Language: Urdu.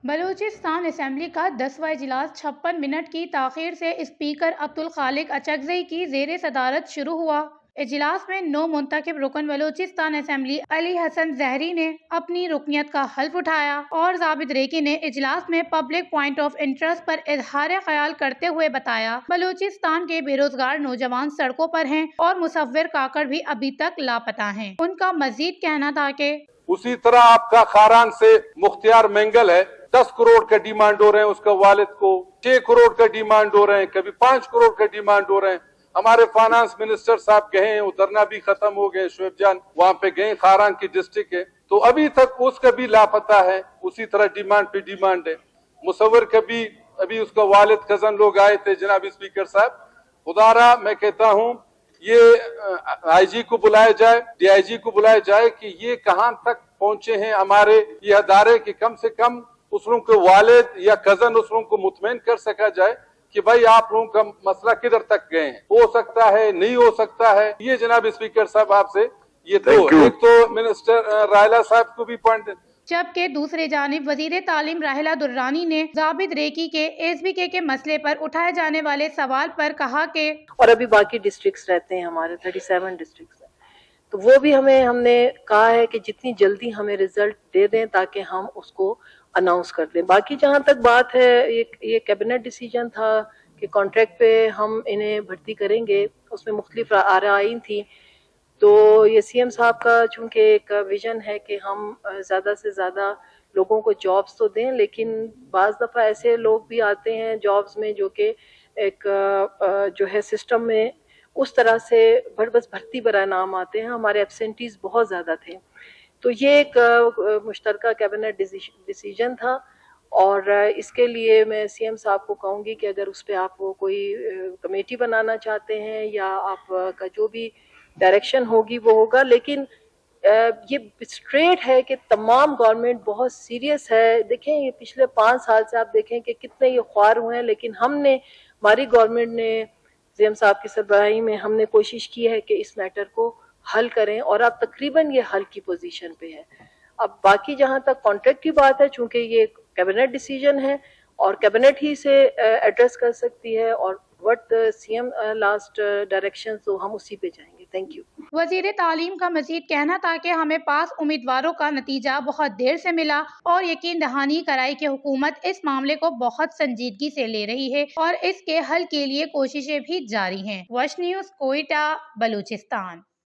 بلوچستان اسمبلی کا 10واں اجلاس 56 منٹ کی تاخیر سے اسپیکر عبدالخالق اچکزئی کی زیر صدارت شروع ہوا۔ اجلاس میں نو منتخب رکن بلوچستان اسمبلی علی حسن زہری نے اپنی رکنیت کا حلف اٹھایا اور زابد ریکی نے اجلاس میں پبلک پوائنٹ آف انٹرسٹ پر اظہار خیال کرتے ہوئے بتایا، بلوچستان کے بے روزگار نوجوان سڑکوں پر ہیں اور مصور کاکڑ بھی ابھی تک لاپتہ ہیں۔ ان کا مزید کہنا تھا کہ اسی طرح آپ کا خاران سے مختار مینگل ہے، 10 کروڑ کا ڈیمانڈ ہو رہے ہیں اس کا والد کو، 6 کروڑ کا ڈیمانڈ ہو رہے ہیں، کبھی 5 کروڑ کا ڈیمانڈ ہو رہے ہیں۔ ہمارے فائنانس منسٹر صاحب گئے ہیں، اترنا بھی ختم ہو گئے، شعیب جان وہاں پہ گئے، خاران کی ڈسٹرکٹ ہے، تو ابھی تک اس کا بھی لاپتہ ہے۔ اسی طرح ڈیمانڈ پہ ڈیمانڈ ہے۔ مصور کا بھی ابھی اس کا والد کزن لوگ آئے تھے جناب اسپیکر صاحب، خدارا میں کہتا ہوں یہ آئی جی کو بلایا جائے، ڈی آئی جی کو بلایا جائے کہ یہ کہاں تک پہنچے ہیں ہمارے یہ ادارے، کہ کم سے کم اس لوگوں کے والد یا کزن اس لوگوں کو مطمئن کر سکا جائے کہ بھائی آپ لوگوں کا مسئلہ کدھر تک گئے ہیں، ہو سکتا ہے نہیں ہو سکتا ہے۔ یہ جناب اسپیکر صاحب آپ سے یہ ایک تو منسٹر راہلہ صاحب کو بھی پوائنٹ، جبکہ دوسری جانب وزیر تعلیم راحلہ درانی نے زابد ریکی کے ایس بی کے مسئلے پر اٹھائے جانے والے سوال پر کہا کہ اور ابھی باقی ڈسٹرکٹس رہتے ہیں، ہمارے 37 ڈسٹرکٹس ہیں، تو وہ بھی ہم نے کہا ہے کہ جتنی جلدی ہمیں رزلٹ دے دیں تاکہ ہم اس کو اناؤنس کر دیں۔ باقی جہاں تک بات ہے، یہ کیبنٹ ڈیسیجن تھا کہ کانٹریکٹ پہ ہم انہیں بھرتی کریں گے، اس میں مختلف آرائیں تھیں، تو یہ سی ایم صاحب کا چونکہ ایک ویژن ہے کہ ہم زیادہ سے زیادہ لوگوں کو جابز تو دیں، لیکن بعض دفعہ ایسے لوگ بھی آتے ہیں جابز میں جو کہ ایک جو ہے سسٹم میں اس طرح سے بس بھرتی برائے نام آتے ہیں، ہمارے ایبسینٹیز بہت زیادہ تھے، تو یہ ایک مشترکہ کیبنٹ ڈیسیجن تھا، اور اس کے لیے میں سی ایم صاحب کو کہوں گی کہ اگر اس پہ آپ کوئی کمیٹی بنانا چاہتے ہیں یا آپ کا جو بھی ڈائریکشن ہوگی وہ ہوگا، لیکن یہ اسٹریٹ ہے کہ تمام گورنمنٹ بہت سیریس ہے۔ دیکھیں یہ پچھلے 5 سال سے آپ دیکھیں کہ کتنے یہ خوار ہوئے ہیں، لیکن ہماری گورنمنٹ نے سی ایم صاحب کی سربراہی میں ہم نے کوشش کی ہے کہ اس میٹر کو حل کریں، اور اب تقریباً یہ حل کی پوزیشن پہ ہے۔ اب باقی جہاں تک کانٹریکٹ کی بات ہے، چونکہ یہ کیبنٹ ڈیسیجن ہے اور کیبنٹ ہی سے ایڈریس کر سکتی ہے، اور what C M last direction تو ہم اسی پہ جائیں گے۔ Thank you. وزیر تعلیم کا مزید کہنا تھا کہ ہمیں پاس امیدواروں کا نتیجہ بہت دیر سے ملا اور یقین دہانی کرائی کہ حکومت اس معاملے کو بہت سنجیدگی سے لے رہی ہے اور اس کے حل کے لیے کوششیں بھی جاری ہیں۔ وش نیوز، کوئٹہ، بلوچستان۔